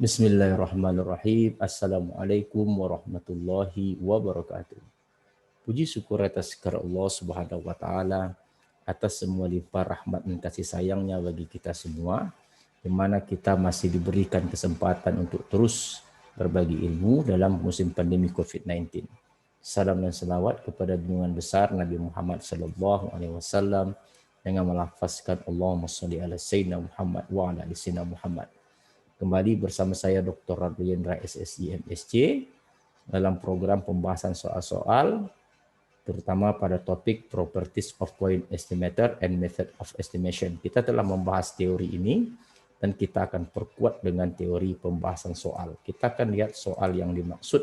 Bismillahirrahmanirrahim. Assalamualaikum warahmatullahi wabarakatuh. Puji syukur atas kehadirat Allah Subhanahu wa taala atas semua limpah rahmat dan kasih sayangnya bagi kita semua, di mana kita masih diberikan kesempatan untuk terus berbagi ilmu dalam musim pandemi COVID-19. Salam dan selawat kepada junjungan besar Nabi Muhammad sallallahu alaihi wasallam dengan melafazkan Allahumma shalli ala sayyidina Muhammad wa ala ali sayyidina Muhammad. Kembali bersama saya Dr. Radliyendra SSI MSc dalam program pembahasan soal-soal terutama pada topik Properties of Point Estimator and Method of Estimation. Kita telah membahas teori ini dan kita akan perkuat dengan teori pembahasan soal. Kita akan lihat soal yang dimaksud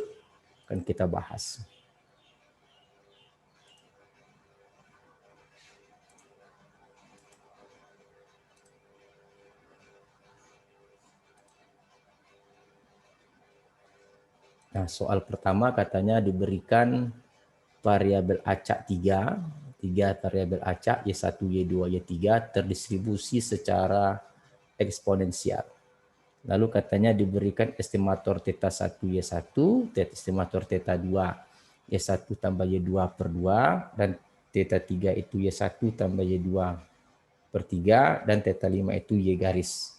akan kita bahas. Nah, soal pertama katanya diberikan variabel acak 3 variabel acak Y1, Y2, Y3 terdistribusi secara eksponensial. Lalu katanya diberikan estimator θ1 Y1, estimator θ2 Y1 tambah Y2 per 2, dan θ3 itu Y1 tambah Y2 per 3, dan θ5 itu Y garis.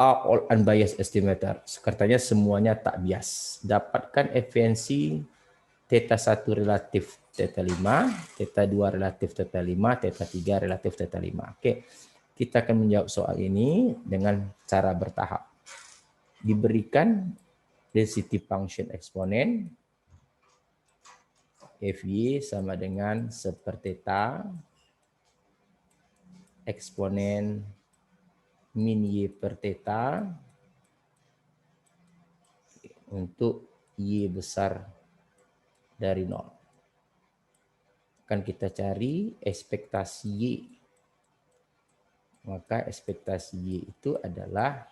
Are all unbiased estimator. Katanya semuanya tak bias. Dapatkan efisiensi θ1 relatif θ5, θ2 relatif θ5, θ3 relatif θ5. Oke, kita akan menjawab soal ini dengan cara bertahap. Diberikan density function eksponen Fy sama dengan 1/θ eksponen min Y per θ untuk Y besar dari 0. Akan kita cari ekspektasi Y. Maka ekspektasi Y itu adalah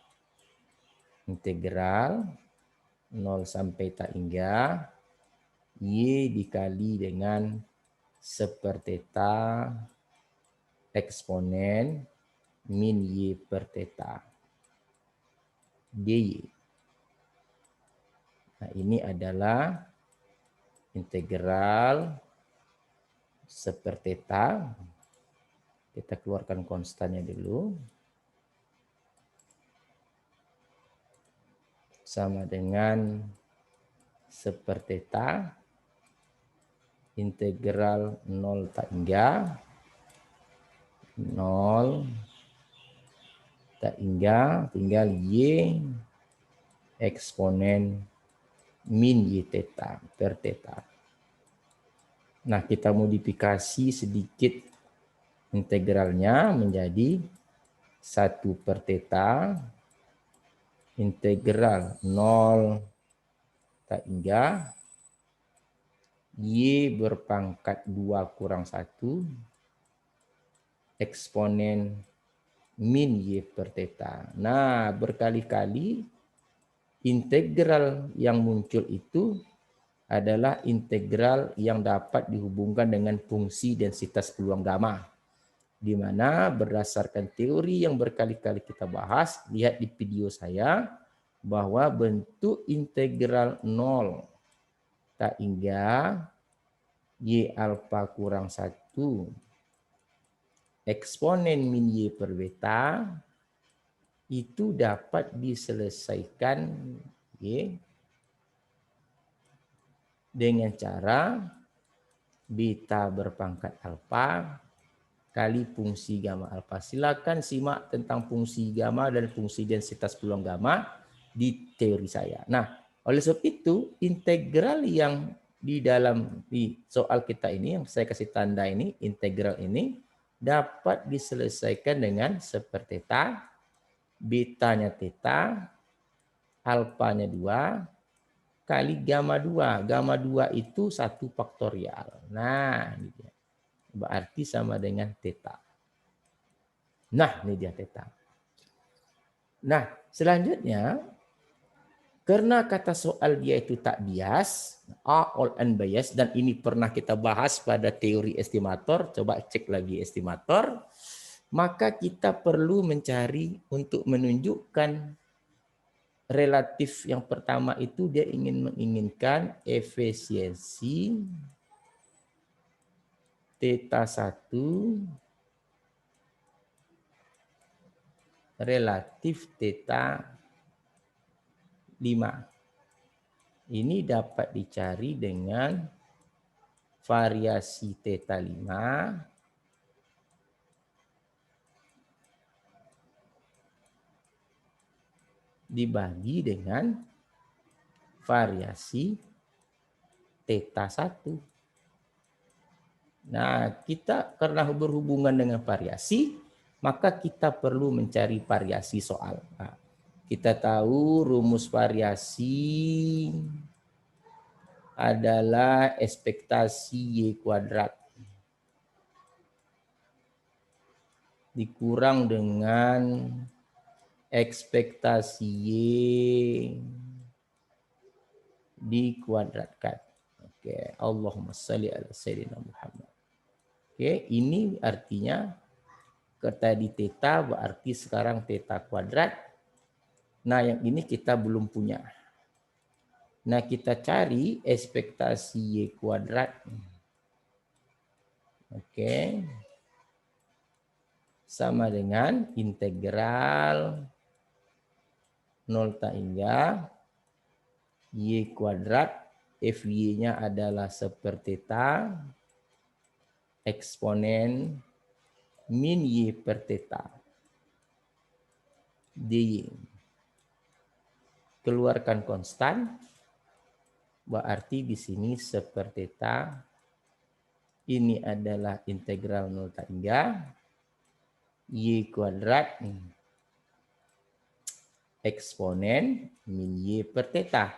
integral 0 sampai tak hingga Y dikali dengan 1/θ eksponen min Y per θ dy. Nah, ini adalah integral 1/θ. Kita keluarkan konstannya dulu. Sama dengan 1/θ integral 0 tak hingga 0 tak hingga tinggal Y eksponen min Y θ per θ. Nah, kita modifikasi sedikit integralnya menjadi 1/θ integral 0 tak hingga Y berpangkat 2 kurang 1 eksponen min Y per θ. Nah, berkali-kali integral yang muncul itu adalah integral yang dapat dihubungkan dengan fungsi densitas peluang gamma. Di mana berdasarkan teori yang berkali-kali kita bahas, lihat di video saya, bahwa bentuk integral 0 tak hingga Y alfa kurang 1 eksponen min Y per beta itu dapat diselesaikan dengan cara beta berpangkat alfa kali fungsi gamma alfa. Silakan simak tentang fungsi gamma dan fungsi densitas peluang gamma di teori saya. Nah, oleh sebab itu integral yang di soal kita ini yang saya kasih tanda ini, integral ini dapat diselesaikan dengan 1/θ, betanya θ, alfanya 2 kali gamma 2. Gamma 2 itu 1 faktorial. Nah, ini dia. Berarti sama dengan θ. Nah, ini dia θ. Nah, selanjutnya, karena kata soal dia itu tak bias, are all unbiased, dan ini pernah kita bahas pada teori estimator, coba cek lagi estimator, maka kita perlu mencari untuk menunjukkan relatif yang pertama itu dia menginginkan efisiensi theta 1 relatif theta 5. Ini dapat dicari dengan variasi theta 5 dibagi dengan variasi theta 1. Nah, kita karena berhubungan dengan variasi, maka kita perlu mencari variasi soal. Nah, kita tahu rumus variasi adalah ekspektasi Y kuadrat dikurang dengan ekspektasi Y dikuadratkan. Oke, Allahumma shalli ala sayyidina Muhammad. Oke, ini artinya tadi theta berarti sekarang theta kuadrat. Nah, yang ini kita belum punya. Nah, kita cari ekspektasi Y kuadrat. Oke. Sama dengan integral 0 hingga Y kuadrat. Fy-nya adalah seperti theta eksponen min Y per theta dy. Keluarkan konstan, berarti di sini seperti theta. Ini adalah integral 0 hingga Y kuadrat eksponen min Y per theta.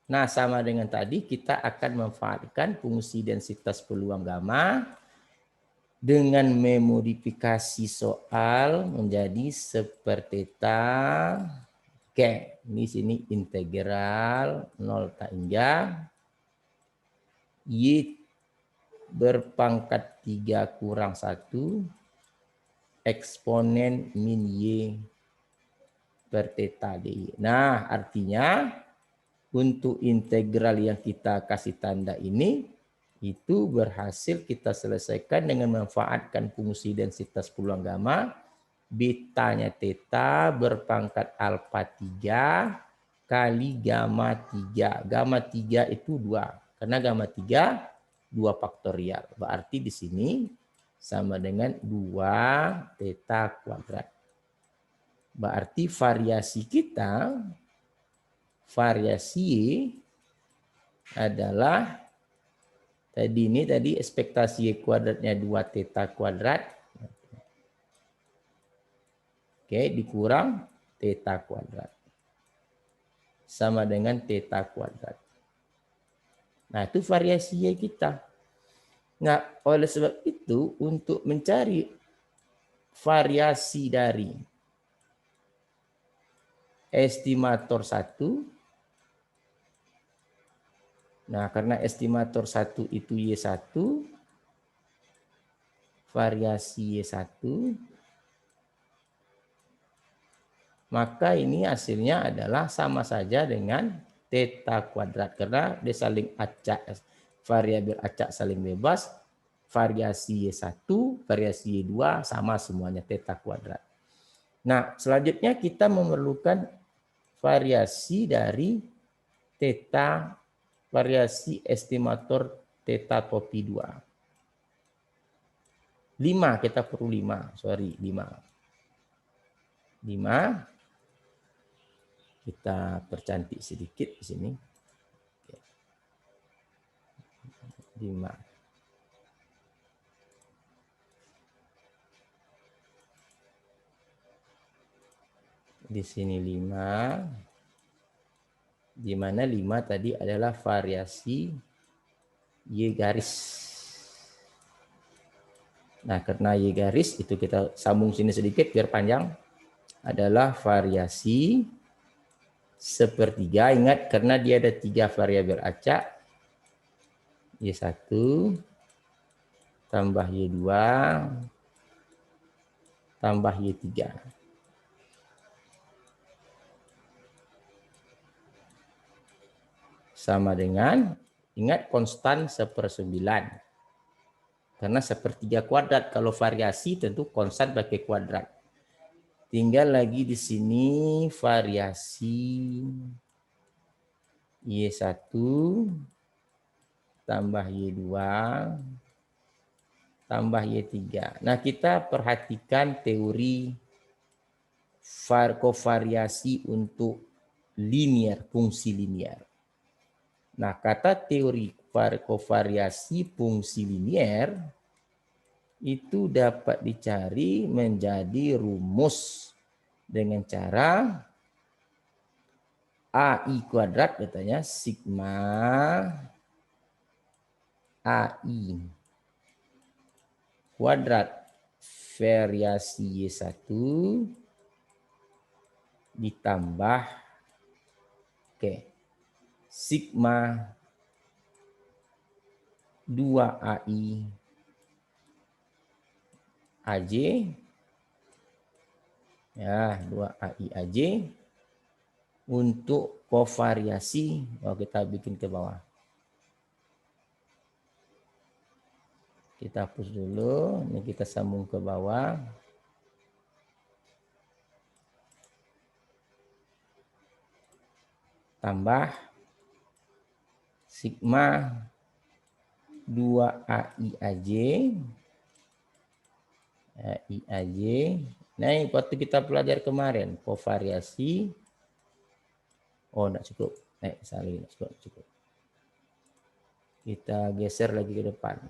Nah, sama dengan tadi kita akan memanfaatkan fungsi densitas peluang gamma dengan memodifikasi soal menjadi seperti theta. Oke, di sini integral 0 hingga Y berpangkat 3 kurang 1 eksponen min Y per theta dy. Nah, artinya untuk integral yang kita kasih tanda ini, itu berhasil kita selesaikan dengan memanfaatkan fungsi densitas peluang gamma. Betanya theta berpangkat alfa 3 kali gamma 3. Gamma 3 itu 2. Karena gamma 3 2 faktorial. Berarti di sini sama dengan 2 theta kuadrat. Berarti variasi kita, variasi Y adalah tadi ekspektasi Y kuadratnya 2 theta kuadrat. Oke, dikurang theta kuadrat. Sama dengan theta kuadrat. Nah, itu variasi Y kita. Nah, oleh sebab itu untuk mencari variasi dari estimator 1. Nah, karena estimator 1 itu Y1, variasi Y1, maka ini hasilnya adalah sama saja dengan theta kuadrat. Karena dia saling acak, variabel acak saling bebas, variasi Y1, variasi Y2 sama semuanya theta kuadrat. Nah, selanjutnya kita memerlukan variasi dari theta, variasi estimator theta topi 2. 5, kita perlu 5, sorry 5. 5. Kita percantik sedikit di sini. 5. Di sini 5. Di mana 5 tadi adalah variasi Y garis. Nah, karena Y garis itu kita sambung sini sedikit biar panjang. Adalah variasi sepertiga. Ingat karena dia ada 3 variabel acak. Y1 tambah Y2 tambah Y3. sama dengan, ingat konstan 1/9. Karena 1/3 kuadrat, kalau variasi tentu konstan pakai kuadrat. Tinggal lagi di sini variasi Y1 tambah Y2 tambah Y3. Nah, kita perhatikan teori kovariasi untuk linear, fungsi linear. Nah, kata teori kovariasi fungsi linear itu dapat dicari menjadi rumus dengan cara AI kuadrat katanya sigma AI kuadrat variasi Y1 ditambah sigma 2AI AJ ya 2AI AJ untuk kovariasi. Kita bikin ke bawah. Kita hapus dulu. Ini kita sambung ke bawah. Tambah sigma 2AI AJ. AI AJ. Nah, waktu kita belajar kemarin, kovariasi. Oh, enggak cukup. Salah, enggak cukup. Kita geser lagi ke depan.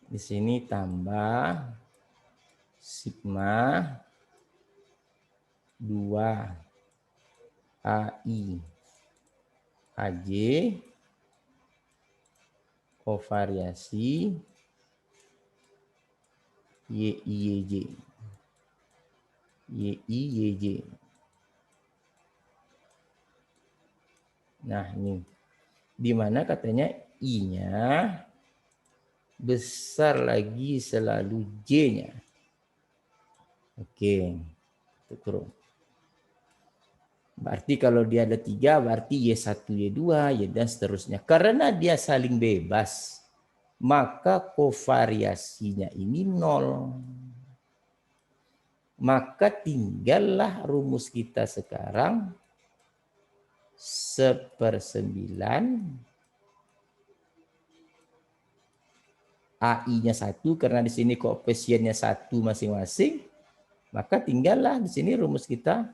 Di sini tambah sigma 2AI AJ kovariasi YIYJ. YIYJ. Nah, ini di mana katanya I-nya besar lagi selalu J-nya. Oke. Turun. Berarti kalau dia ada 3, berarti Y1, Y2, Y dan seterusnya. Karena dia saling bebas, maka kovariasinya ini 0. Maka tinggallah rumus kita sekarang 1/9 AI-nya 1 karena di sini koefisiennya 1 masing-masing. Maka tinggallah di sini rumus kita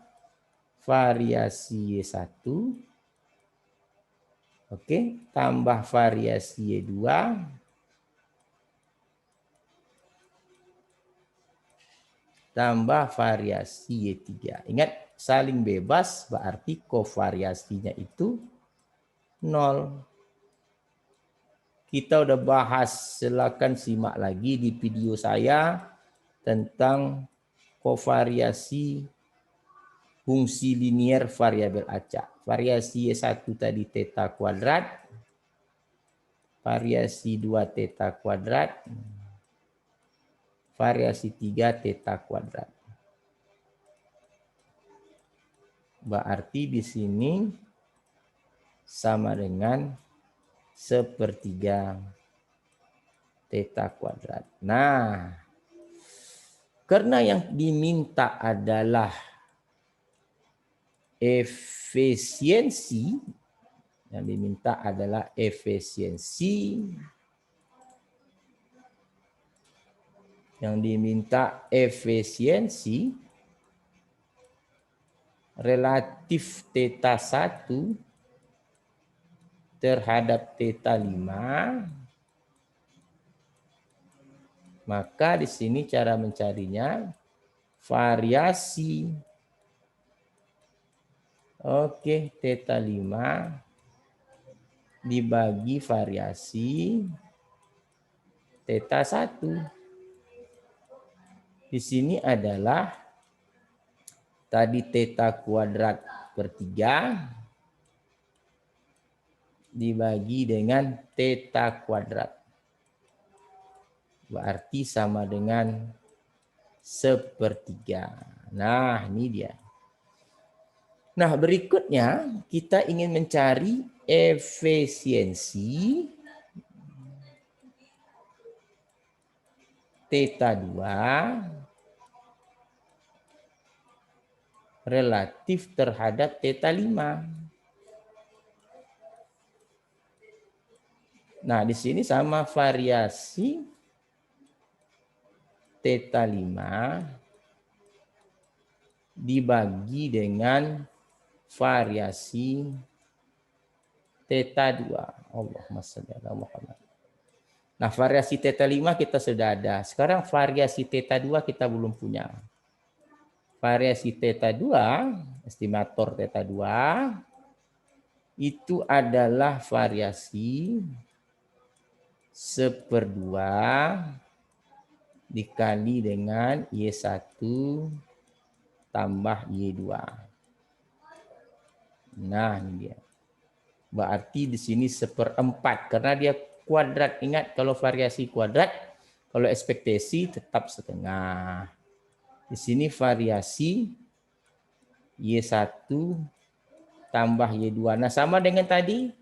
variasi Y1 tambah variasi Y2 tambah variasi Y3. Ingat, saling bebas berarti kovariasinya itu 0. Kita udah bahas, silakan simak lagi di video saya tentang kovariasi fungsi linear variabel acak. Variasi Y1 tadi theta kuadrat, variasi 2 theta kuadrat, variasi 3 theta kuadrat. Berarti di sini sama dengan 1/3 theta kuadrat. Nah, karena yang diminta adalah efisiensi, yang diminta adalah efisiensi, relatif theta 1 terhadap theta 5, maka di sini cara mencarinya variasi theta 5 dibagi variasi theta 1. Di sini adalah tadi theta kuadrat per 3 dibagi dengan theta kuadrat. Berarti sama dengan sepertiga. Nah, ini dia. Nah, berikutnya kita ingin mencari efisiensi theta 2 relatif terhadap theta 5. Nah, di sini sama variasi theta 5 dibagi dengan variasi theta 2. Allahumma shalli ala Muhammad. Nah, variasi theta 5 kita sudah ada. Sekarang variasi theta 2 kita belum punya. Variasi theta 2, estimator theta 2, itu adalah variasi 1/2 dikali dengan Y1 tambah Y2. Nah, ini dia. Berarti di sini 1/4 karena dia kuadrat. Ingat kalau variasi kuadrat, kalau ekspektasi tetap setengah. Di sini variasi Y1 tambah Y2. Nah, sama dengan tadi.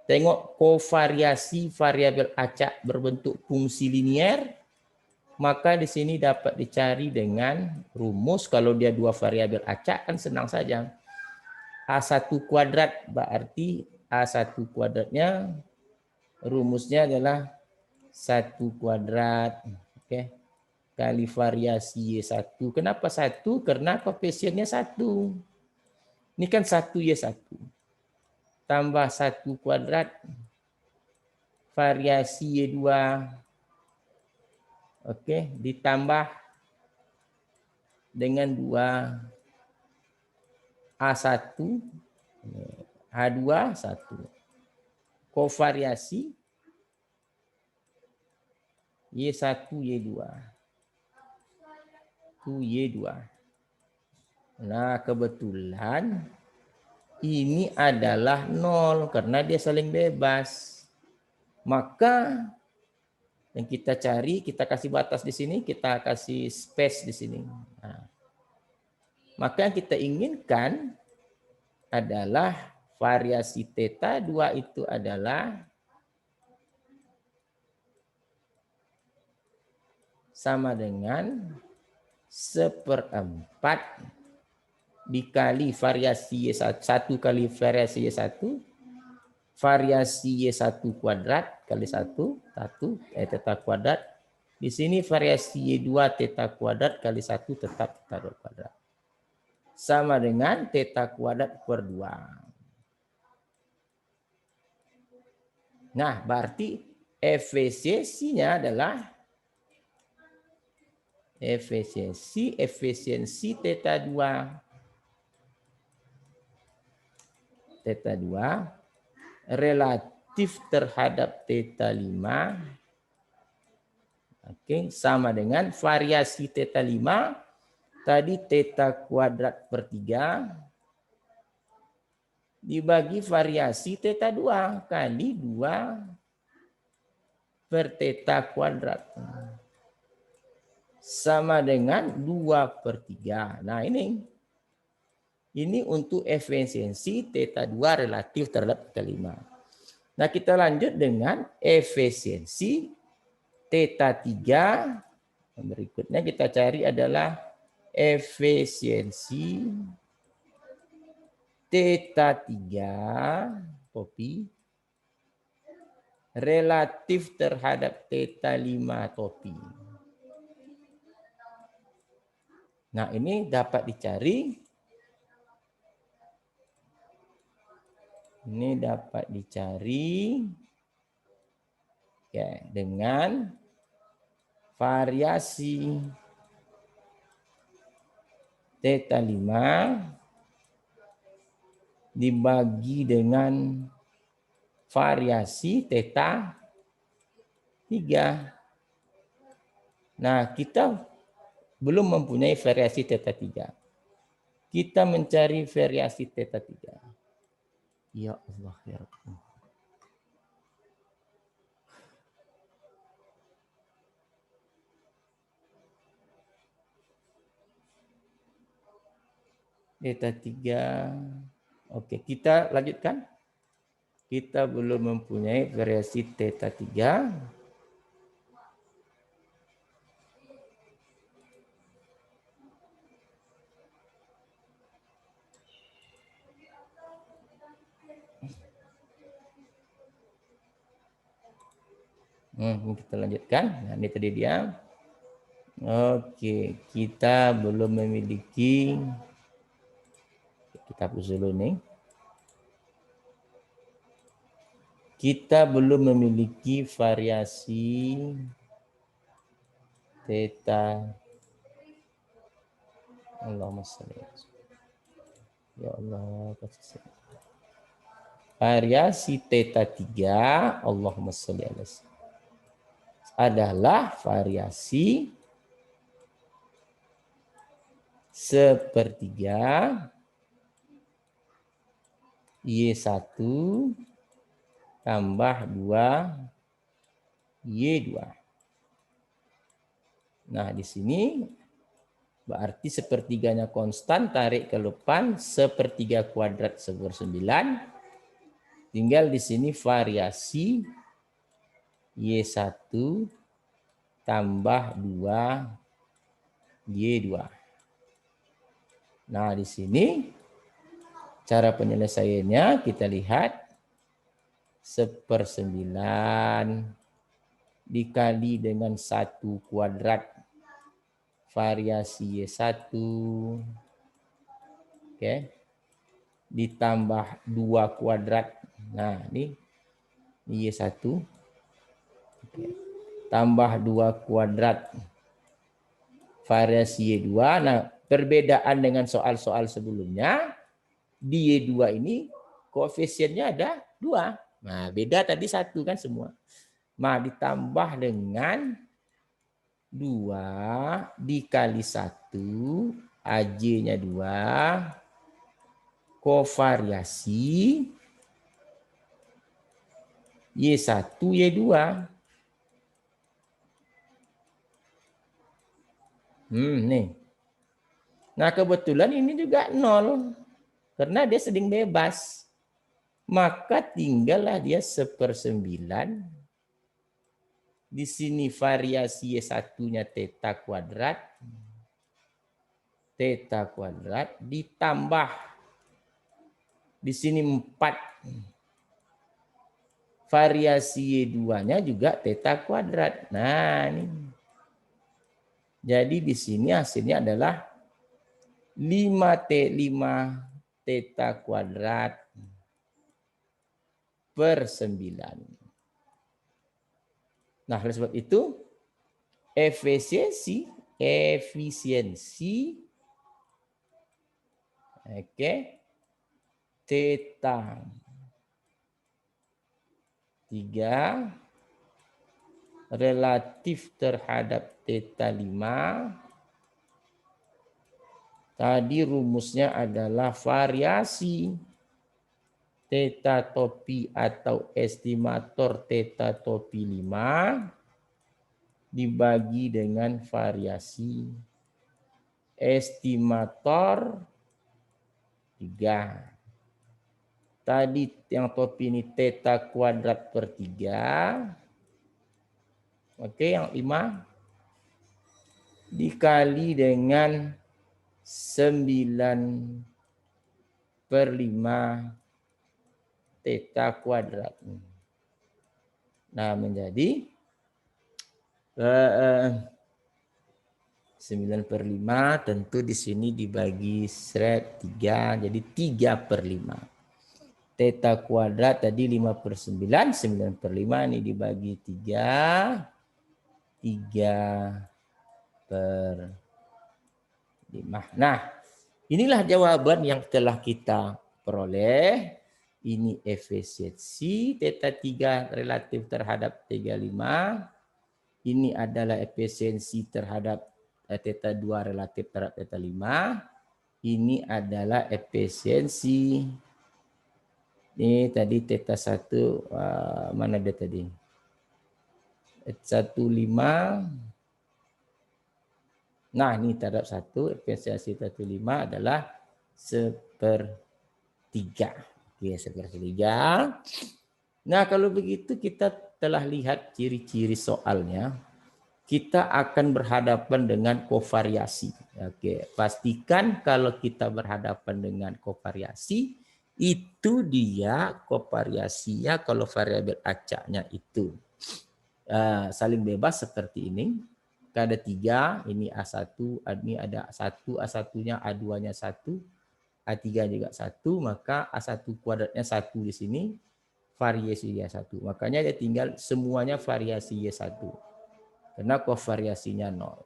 Tengok kovariasi variabel acak berbentuk fungsi linier. Maka di sini dapat dicari dengan rumus. Kalau dia dua variabel acak kan senang saja. A1 kuadrat berarti A1 kuadratnya rumusnya adalah 1 kuadrat. Oke. Kali variasi Y1. Kenapa 1? Karena koefisiennya 1. Ini kan 1 Y1. Tambah 1 kuadrat variasi Y2. Oke, ditambah dengan 2 A1 H2 1. Kovariasi Y1 Y2. Itu Y2. Nah, kebetulan ini adalah 0 karena dia saling bebas. Maka yang kita cari, kita kasih batas di sini, kita kasih space di sini. Nah, maka yang kita inginkan adalah variasi theta 2 itu adalah sama dengan 1/4 dikali variasi Y1, 1 kali variasi Y1, variasi Y1 kuadrat kali 1, theta kuadrat. Di sini variasi Y2 theta kuadrat kali 1 tetap theta kuadrat. Sama dengan theta kuadrat per 2. Nah, berarti efisiensinya adalah efisiensi theta 2 relatif terhadap theta 5, oke, sama dengan variasi theta 5 tadi theta kuadrat per 3 dibagi variasi theta 2 kali 2 per theta kuadrat sama dengan 2/3. Nah, ini untuk efisiensi theta 2 relatif terhadap theta 5. Nah, kita lanjut dengan efisiensi theta 3. Berikutnya kita cari adalah efisiensi theta 3 topi relatif terhadap theta 5 topi. Nah, ini dapat dicari. Ini dapat dicari ya, dengan variasi theta 5 dibagi dengan variasi theta 3. Nah, kita belum mempunyai variasi theta 3. Kita mencari variasi theta 3. Ya Allah, ya Rabbi. Theta 3. Oke, kita lanjutkan. Kita belum mempunyai variasi theta 3. Kita lanjutkan. Nah, ini tadi dia. Oke, kita belum memiliki. Kita hapus dulu nih. Kita belum memiliki variasi theta. Allahumma sholli. Ya Allah, variasi theta 3, Allahumma sholli adalah variasi sepertiga Y1 tambah 2 Y2. Nah, di sini berarti sepertiganya konstan, tarik ke depan sepertiga kuadrat / 9. Tinggal di sini variasi Y1 tambah 2 Y2. Nah, di sini cara penyelesaiannya kita lihat 1/9 dikali dengan 1 kuadrat variasi Y1. Oke. Ditambah 2 kuadrat. Nah, ini Y1. Oke. Tambah 2 kuadrat variasi Y2. Nah, perbedaan dengan soal-soal sebelumnya, di Y2 ini koefisiennya ada 2. Nah, beda tadi 1 kan semua. Nah, ditambah dengan 2 dikali 1, AJ-nya 2, kovariasi Y1, Y2. Nih. Nah, kebetulan ini juga 0. Karena dia sedang bebas. Maka tinggallah dia 1/9. Di sini variasi Y1-nya theta kuadrat. Theta kuadrat ditambah. Di sini 4. Variasi Y2-nya juga theta kuadrat. Nah, ini. Jadi di sini hasilnya adalah 5 theta kuadrat per 9. Nah, oleh sebab itu efisiensi theta 3 relatif terhadap theta 5. Tadi rumusnya adalah variasi theta topi atau estimator theta topi 5 dibagi dengan variasi estimator 3. Tadi yang topi ini theta kuadrat per 3. Oke, yang 5 dikali dengan 9/5 theta kuadrat. Nah, menjadi 9/5 tentu di sini dibagi 3, jadi 3/5. Theta kuadrat tadi 5/9, 9/5 ini dibagi 3, 3/5. Nah, inilah jawaban yang telah kita peroleh. Ini efisiensi theta 3 relatif terhadap 35. Ini adalah efisiensi terhadap theta 2 relatif terhadap theta 5. Ini adalah efisiensi. Ini tadi theta 1, mana dia tadi? 15. Nah, ini terhadap 1, efisiensi theta 5 adalah 1/3. Oke, 1/3. Nah, kalau begitu kita telah lihat ciri-ciri soalnya. Kita akan berhadapan dengan kovariasi. Oke, pastikan kalau kita berhadapan dengan kovariasi, itu dia kovariasinya kalau variabel acaknya itu saling bebas seperti ini. Ada 3, ini A1, ini ada 1, A1-nya, A2-nya 1, A3 juga 1, maka A1 kuadratnya 1 di sini, variasi Y1. Makanya dia tinggal semuanya variasi Y1. Karena kovariasinya 0.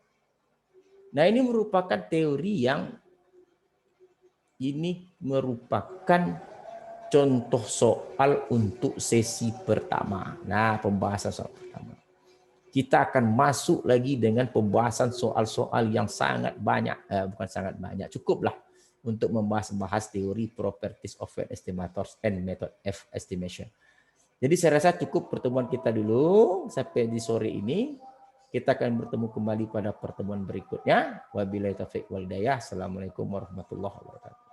Nah, ini merupakan teori yang contoh soal untuk sesi pertama. Nah, pembahasan soal pertama. Kita akan masuk lagi dengan pembahasan soal-soal yang sangat banyak. Bukan sangat banyak, cukuplah untuk membahas teori properties of F estimators and method F estimation. Jadi saya rasa cukup pertemuan kita dulu sampai di sore ini. Kita akan bertemu kembali pada pertemuan berikutnya. Wabillahi taufiq wal hidayah. Assalamualaikum warahmatullahi wabarakatuh.